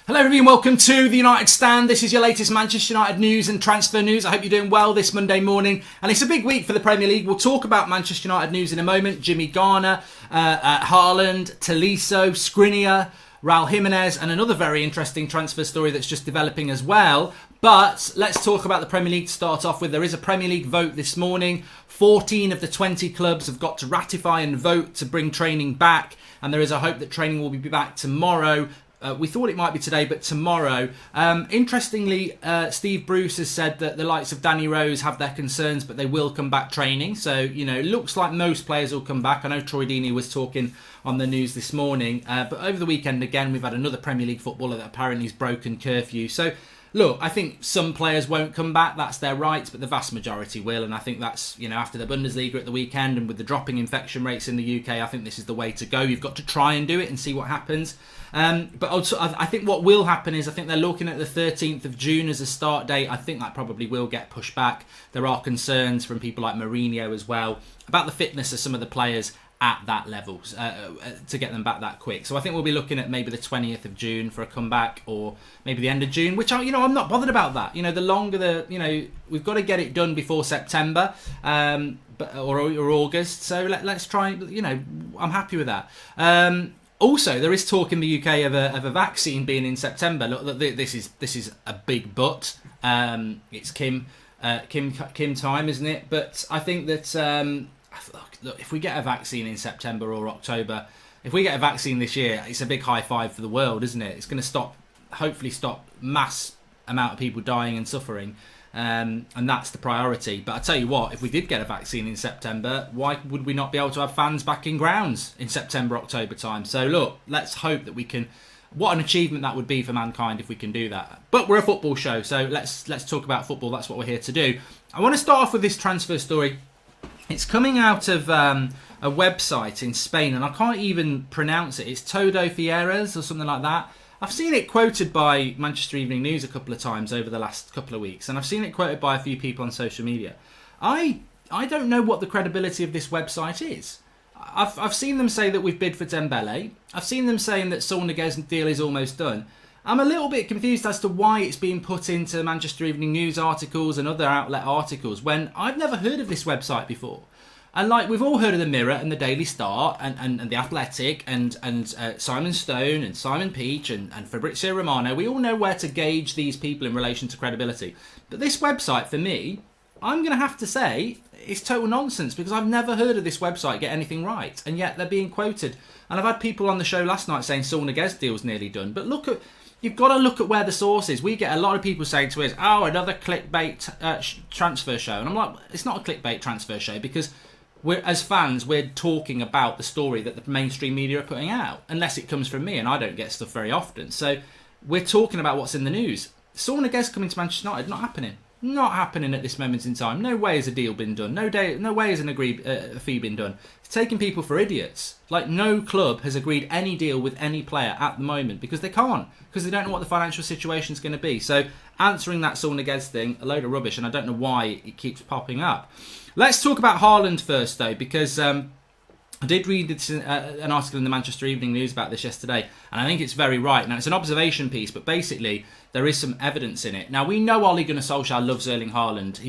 Hello everybody and welcome to the United Stand. This is your latest Manchester United news and transfer news. I hope you're doing well this Monday morning. And it's a big week for the Premier League. We'll talk about Manchester United news in a moment. Jimmy Garner, Haaland, Tolisso, Skriniar, Raul Jimenez, and another very interesting transfer story that's just developing as well. But let's talk about the Premier League to start off with. There is a Premier League vote this morning. 14 of the 20 clubs have got to ratify and vote to bring training back. And there is a hope that training will be back tomorrow. We thought it might be today, but tomorrow. Interestingly, Steve Bruce has said that the likes of Danny Rose have their concerns, but they will come back training. So, it looks like most players will come back. I know Troy Deeney was talking on the news this morning. But over the weekend, again, we've had another Premier League footballer that apparently has broken curfew. So, look, I think some players won't come back. That's their right, but the vast majority will. And I think that's, after the Bundesliga at the weekend and with the dropping infection rates in the UK, I think this is the way to go. You've got to try and do it and see what happens. But also, I think what will happen is I think they're looking at the 13th of June as a start date. I think that probably will get pushed back. There are concerns from people like Mourinho as well about the fitness of some of the players at that level to get them back that quick. So I think we'll be looking at maybe the 20th of June for a comeback, or maybe the end of June, which I'm not bothered about that. The longer we've got to get it done before September or August. So let's try. I'm happy with that. Also, there is talk in the UK of a vaccine being in September. Look, this is a big but. It's Kim time, isn't it? But I think that look, if we get a vaccine in September or October, if we get a vaccine this year, it's a big high five for the world, isn't it? It's going to hopefully stop mass amount of people dying and suffering. And that's the priority. But I tell you what, if we did get a vaccine in September, why would we not be able to have fans back in grounds in September, October time? So look, let's hope that we can. What an achievement that would be for mankind if we can do that. But we're a football show, so let's talk about football. That's what we're here to do. I want to start off with this transfer story. It's coming out of a website in Spain, and I can't even pronounce it. It's Todo Fieras or something like that. I've seen it quoted by Manchester Evening News a couple of times over the last couple of weeks, and I've seen it quoted by a few people on social media. I don't know what the credibility of this website is. I've seen them say that we've bid for Dembele. I've seen them saying that Saul Niguez's deal is almost done. I'm a little bit confused as to why it's being put into Manchester Evening News articles and other outlet articles when I've never heard of this website before. And we've all heard of the Mirror and the Daily Star and the Athletic and Simon Stone and Simon Peach and Fabrizio Romano. We all know where to gauge these people in relation to credibility. But this website, for me, I'm going to have to say it's total nonsense because I've never heard of this website get anything right. And yet they're being quoted. And I've had people on the show last night saying Saul Niguez's deal's nearly done. But you've got to look at where the source is. We get a lot of people saying to us, another clickbait transfer show. And I'm like, it's not a clickbait transfer show because as fans, we're talking about the story that the mainstream media are putting out, unless it comes from me, and I don't get stuff very often. So we're talking about what's in the news. Saul Niguez coming to Manchester United, not happening. Not happening at this moment in time. No way has a deal been done. No way has an agreed fee been done. It's taking people for idiots. No club has agreed any deal with any player at the moment because they can't. Because they don't know what the financial situation is going to be. So answering that Saul Niguez thing, a load of rubbish, and I don't know why it keeps popping up. Let's talk about Haaland first, though, because I did read an article in the Manchester Evening News about this yesterday, and I think it's very right. Now, it's an observation piece, but basically there is some evidence in it. Now, we know Ole Gunnar Solskjaer loves Erling Haaland.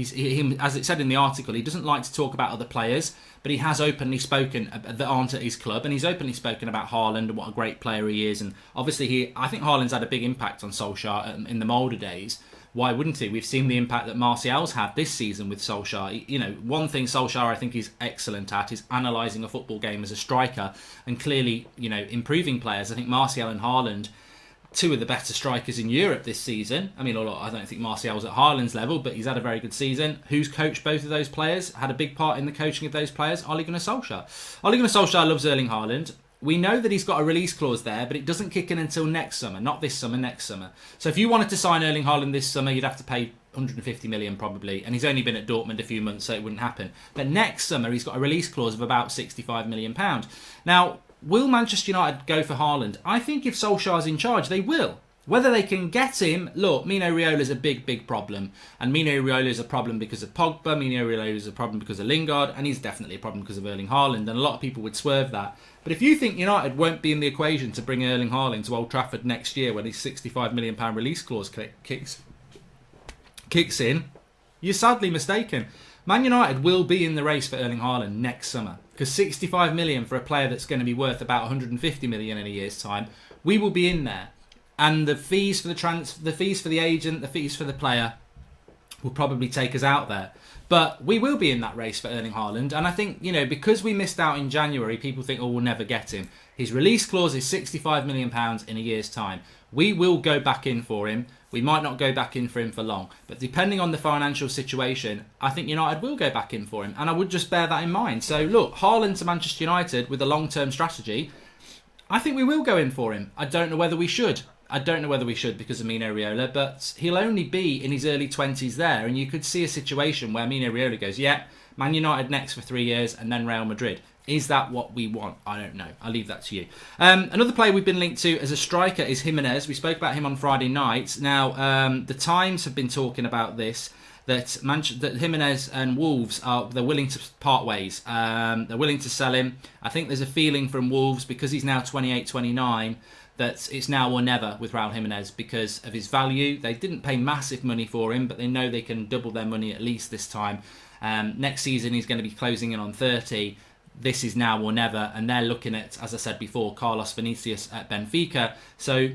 As it said in the article, he doesn't like to talk about other players, but he has openly spoken that aren't at his club, and he's openly spoken about Haaland and what a great player he is. And obviously, I think Haaland's had a big impact on Solskjaer in the Mulder days. Why wouldn't he? We've seen the impact that Martial's had this season with Solskjaer. One thing Solskjaer I think he's excellent at is analysing a football game as a striker and clearly, improving players. I think Martial and Haaland, two of the better strikers in Europe this season. I mean, I don't think Martial's at Haaland's level, but he's had a very good season. Who's coached both of those players? Had a big part in the coaching of those players? Ole Gunnar Solskjaer. Ole Gunnar Solskjaer loves Erling Haaland. We know that he's got a release clause there, but it doesn't kick in until next summer. Not this summer, next summer. So if you wanted to sign Erling Haaland this summer, you'd have to pay 150 million probably. And he's only been at Dortmund a few months, so it wouldn't happen. But next summer, he's got a release clause of about £65 million. Now, will Manchester United go for Haaland? I think if Solskjaer's in charge, they will. Whether they can get him, look, Mino Raiola's a big problem. And Mino Raiola's a problem because of Pogba, Mino Raiola's a problem because of Lingard, and he's definitely a problem because of Erling Haaland, and a lot of people would swerve that. But if you think United won't be in the equation to bring Erling Haaland to Old Trafford next year when his £65 million release clause kicks in, you're sadly mistaken. Man United will be in the race for Erling Haaland next summer, because 65 million for a player that's going to be worth about 150 million in a year's time, we will be in there. And the fees for the fees for the agent, the fees for the player will probably take us out there. But we will be in that race for Erling Haaland. And I think, because we missed out in January, people think, we'll never get him. His release clause is £65 million in a year's time. We will go back in for him. We might not go back in for him for long. But depending on the financial situation, I think United will go back in for him. And I would just bear that in mind. So look, Haaland to Manchester United with a long-term strategy, I think we will go in for him. I don't know whether we should. Because of Mino Raiola, but he'll only be in his early 20s there, and you could see a situation where Mino Raiola goes, Man United next for 3 years, and then Real Madrid. Is that what we want? I don't know. I'll leave that to you. Another player we've been linked to as a striker is Jimenez. We spoke about him on Friday night. Now, the Times have been talking about this, that Jimenez and Wolves they're willing to part ways. They're willing to sell him. I think there's a feeling from Wolves, because he's now 28, 29, that it's now or never with Raul Jimenez because of his value. They didn't pay massive money for him, but they know they can double their money at least this time. Next season, he's going to be closing in on 30. This is now or never, and they're looking at, as I said before, Carlos Vinicius at Benfica. So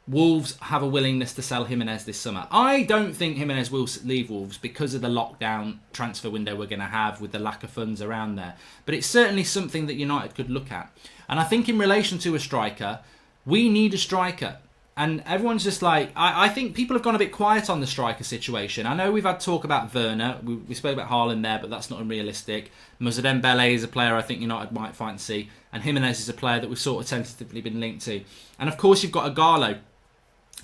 Wolves have a willingness to sell Jimenez this summer. I don't think Jimenez will leave Wolves because of the lockdown transfer window we're going to have with the lack of funds around there. But it's certainly something that United could look at. And I think in relation to a striker, we need a striker. And everyone's just like, I think people have gone a bit quiet on the striker situation. I know we've had talk about Werner. We spoke about Haaland there, but that's not unrealistic. Moussa Dembele is a player I think United might fancy. And Jimenez is a player that we've sort of tentatively been linked to. And of course, you've got Ighalo.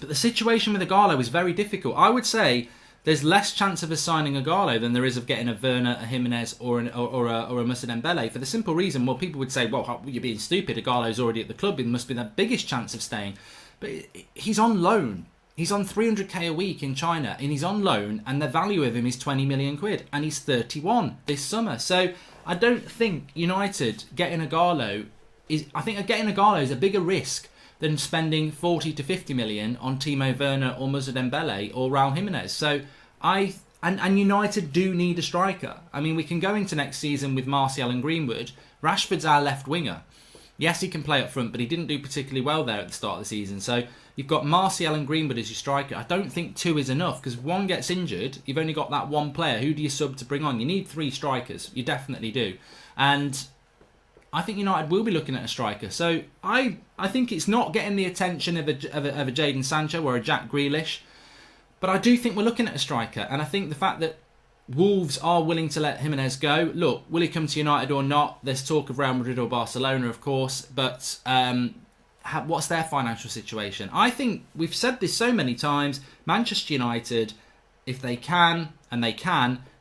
But the situation with Ighalo is very difficult. I would say there's less chance of us signing Ighalo than there is of getting a Werner, a Jimenez, or a Moussa Dembele, for the simple reason, well, people would say, well, you're being stupid. Ighalo's already at the club. It must be the biggest chance of staying. But he's on loan. He's on 300k a week in China, and he's on loan, and the value of him is 20 million quid, and he's 31 this summer. So I don't think United getting Ighalo is. I think getting Ighalo is a bigger risk than spending 40 to 50 million on Timo Werner or Moussa Dembele or Raul Jimenez. So and United do need a striker. I mean, we can go into next season with Martial and Greenwood. Rashford's our left winger. Yes, he can play up front, but he didn't do particularly well there at the start of the season. So you've got Martial and Greenwood as your striker. I don't think two is enough, because if one gets injured, you've only got that one player. Who do you sub to bring on? You need three strikers. You definitely do. And I think United will be looking at a striker. So I think it's not getting the attention of a Jadon Sancho or a Jack Grealish. But I do think we're looking at a striker. And I think the fact that Wolves are willing to let Jimenez go. Look, will he come to United or not? There's talk of Real Madrid or Barcelona, of course. But what's their financial situation? I think we've said this so many times. Manchester United, if they can,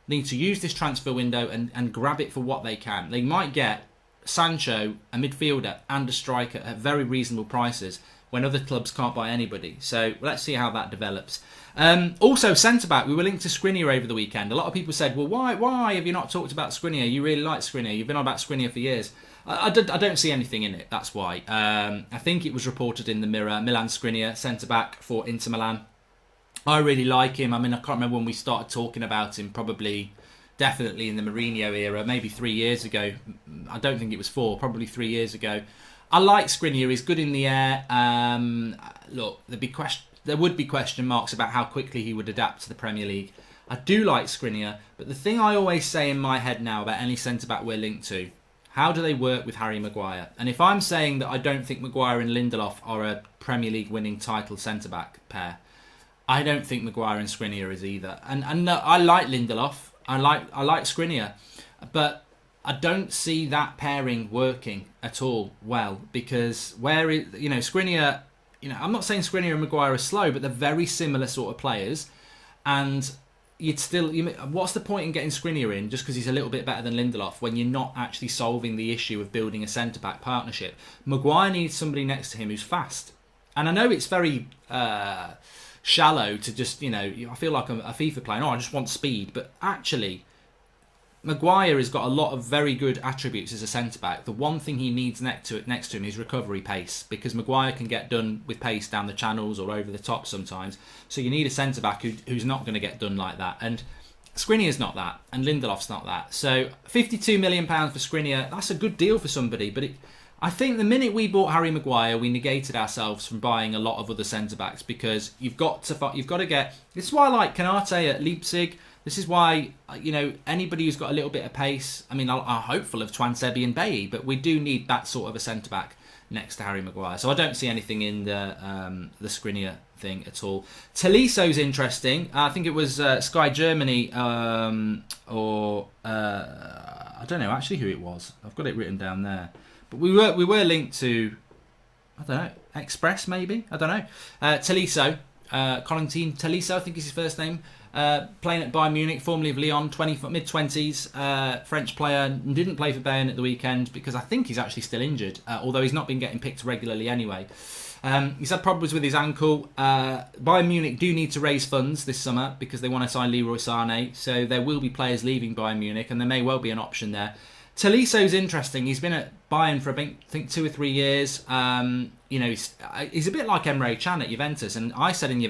need to use this transfer window and grab it for what they can. They might get Sancho, a midfielder, and a striker at very reasonable prices when other clubs can't buy anybody. So let's see how that develops. Also, centre-back, we were linked to Skriniar over the weekend. A lot of people said, well, why have you not talked about Skriniar? You really like Skriniar. You've been on about Skriniar for years. I don't see anything in it, that's why. I think it was reported in the Mirror, Milan Skriniar, centre-back for Inter Milan. I really like him. I mean, I can't remember when we started talking about him, definitely in the Mourinho era, maybe 3 years ago. I don't think it was 4, probably 3 years ago. I like Skriniar. He's good in the air. Look, there would be question marks about how quickly he would adapt to the Premier League. I do like Skriniar, but the thing I always say in my head now about any centre-back we're linked to, how do they work with Harry Maguire? And if I'm saying that I don't think Maguire and Lindelof are a Premier League winning title centre-back pair, I don't think Maguire and Skriniar is either. And I like Lindelof. I like Skriniar, but I don't see that pairing working at all well, because Skriniar, I'm not saying Skriniar and Maguire are slow, but they're very similar sort of players, and what's the point in getting Skriniar in just because he's a little bit better than Lindelof when you're not actually solving the issue of building a centre-back partnership? Maguire needs somebody next to him who's fast, And I know it's very shallow to just, I feel like I'm a FIFA player. I just want speed. But actually, Maguire has got a lot of very good attributes as a centre-back. The one thing he needs next to him is recovery pace, because Maguire can get done with pace down the channels or over the top sometimes. So you need a centre-back who's not going to get done like that. And Skriniar's not that, and Lindelof's not that. So £52 million for Skriniar, that's a good deal for somebody. But I think the minute we bought Harry Maguire, we negated ourselves from buying a lot of other centre-backs, because you've got to get... This is why I like Canate at Leipzig. This is why, anybody who's got a little bit of pace, I'm hopeful of Twansebi and Bailly, but we do need that sort of a centre-back next to Harry Maguire. So I don't see anything in the Skriniar thing at all. Toliso's interesting. I think it was Sky Germany, I don't know actually who it was. I've got it written down there. But we were linked to, I don't know, Express maybe? I don't know. Toliso, Corentin Toliso, I think is his first name. Playing at Bayern Munich, formerly of Lyon, mid-20s, French player, didn't play for Bayern at the weekend because I think he's actually still injured, although he's not been getting picked regularly anyway. He's had problems with his ankle. Bayern Munich do need to raise funds this summer because they want to sign Leroy Sané, so there will be players leaving Bayern Munich, and there may well be an option there. Toliso's interesting. He's been at Bayern for I think 2 or 3 years. He's a bit like Emre Can at Juventus, and I said in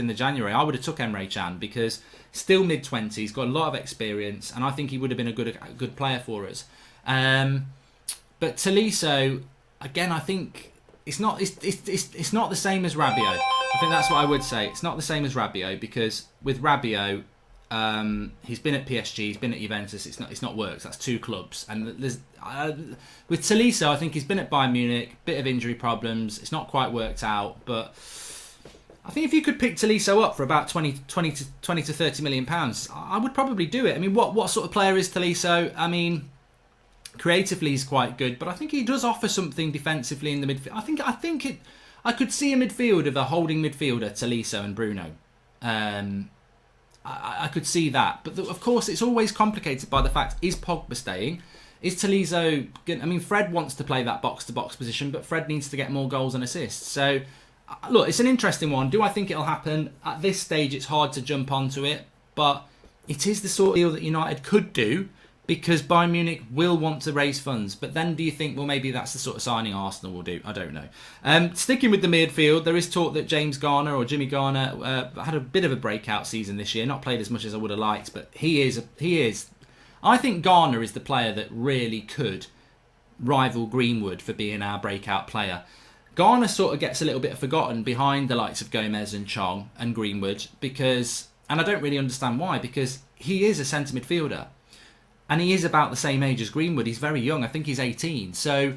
the January I would have took Emre Can because still mid-20s, got a lot of experience, and I think he would have been a good player for us. But Toliso, again, I think it's not the same as Rabiot. I think that's what I would say. It's not the same as Rabiot, because with Rabiot, he's been at PSG, he's been at Juventus. It's not worked. That's 2 clubs, and there's with Toliso, I think he's been at Bayern Munich, bit of injury problems. It's not quite worked out, but I think if you could pick Toliso up for about 20 to 30 million pounds, I would probably do it. What sort of player is Toliso? Creatively he's quite good, but I think he does offer something defensively in the midfield. I could see a midfield of a holding midfielder, Toliso and Bruno. I could see that, but of course it's always complicated by the fact, is Pogba staying? Is Toliso good? Fred wants to play that box-to-box position, but Fred needs to get more goals and assists. So, look, it's an interesting one. Do I think it'll happen? At this stage, it's hard to jump onto it, but it is the sort of deal that United could do, because Bayern Munich will want to raise funds. But then do you think, well, maybe that's the sort of signing Arsenal will do? I don't know. Sticking with the midfield, there is talk that James Garner or Jimmy Garner had a bit of a breakout season this year. Not played as much as I would have liked, but he is. I think Garner is the player that really could rival Greenwood for being our breakout player. Garner sort of gets a little bit forgotten behind the likes of Gomez and Chong and Greenwood, because, and I don't really understand why, because he is a centre midfielder. And he is about the same age as Greenwood. He's very young. I think he's 18. So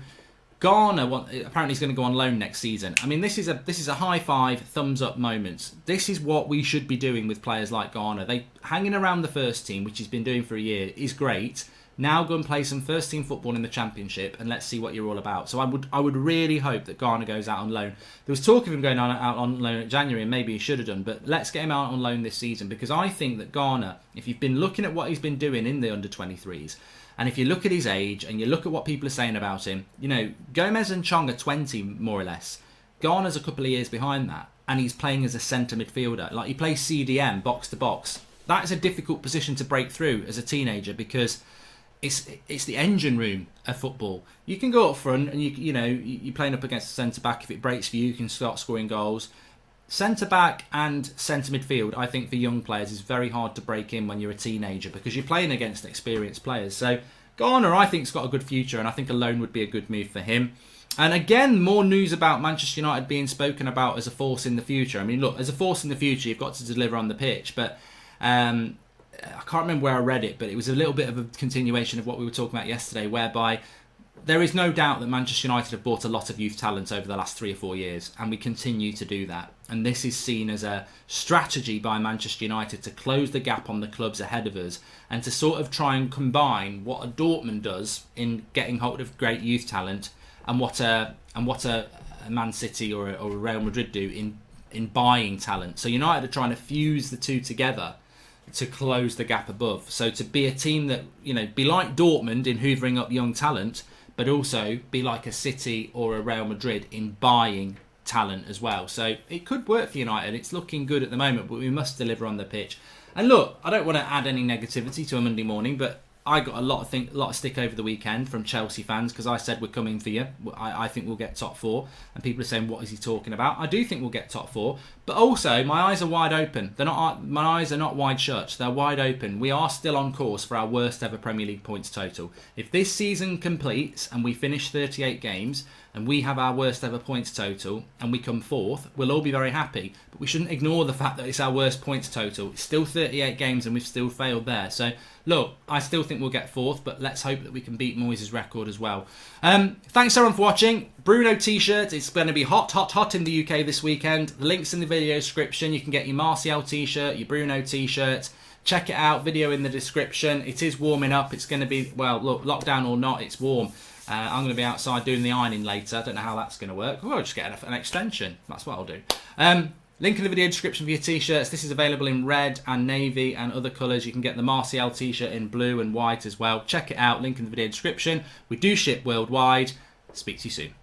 Garner apparently he's going to go on loan next season. This is a high five, thumbs up moment. This is what we should be doing with players like Garner. They hanging around the first team, which he's been doing for a year, is great. Now go and play some first team football in the Championship, and let's see what you're all about. So I would really hope that Garner goes out on loan. There was talk of him going out on loan at January, and maybe he should have done, but let's get him out on loan this season, because I think that Garner, if you've been looking at what he's been doing in the under-23s, and if you look at his age and you look at what people are saying about him, Gomez and Chong are 20 more or less. Garner's a couple of years behind that, and he's playing as a centre midfielder. Like, he plays CDM, box to box. That is a difficult position to break through as a teenager, because it's the engine room of football. You can go up front and you're playing up against the centre back. If it breaks for you, you can start scoring goals. Centre back and centre midfield, I think for young players, is very hard to break in when you're a teenager, because you're playing against experienced players. So Garner, I think, has got a good future, and I think a loan would be a good move for him. And again, more news about Manchester United being spoken about as a force in the future. Look, as a force in the future, you've got to deliver on the pitch, but I can't remember where I read it, but it was a little bit of a continuation of what we were talking about yesterday, whereby there is no doubt that Manchester United have bought a lot of youth talent over the last 3 or 4 years, and we continue to do that. And this is seen as a strategy by Manchester United to close the gap on the clubs ahead of us, and to sort of try and combine what a Dortmund does in getting hold of great youth talent, and what a Man City or a Real Madrid do in buying talent. So United are trying to fuse the two together to close the gap above. So to be a team that, be like Dortmund in hoovering up young talent, but also be like a City or a Real Madrid in buying talent as well. So it could work for United. It's looking good at the moment, but we must deliver on the pitch. And look, I don't want to add any negativity to a Monday morning, but I got a lot of stick over the weekend from Chelsea fans because I said we're coming for you. I think we'll get top 4, and people are saying, what is he talking about? I do think we'll get top 4, but also my eyes are wide open. My eyes are not wide shut. They're wide open. We are still on course for our worst ever Premier League points total. If this season completes and we finish 38 games and we have our worst ever points total and we come 4th, we'll all be very happy. But we shouldn't ignore the fact that it's our worst points total. It's still 38 games and we've still failed there. So look, I still think we'll get 4th, but let's hope that we can beat Moyes' record as well. Thanks everyone for watching. Bruno t-shirt, it's going to be hot in the UK this weekend. The link's in the video description. You can get your Martial t-shirt, your Bruno t-shirt. Check it out, video in the description. It is warming up. It's going to be, well, look, lockdown or not, it's warm. I'm going to be outside doing the ironing later. I don't know how that's going to work. We'll just get an extension. That's what I'll do. Link in the video description for your t-shirts. This is available in red and navy and other colours. You can get the Martial t-shirt in blue and white as well. Check it out. Link in the video description. We do ship worldwide. Speak to you soon.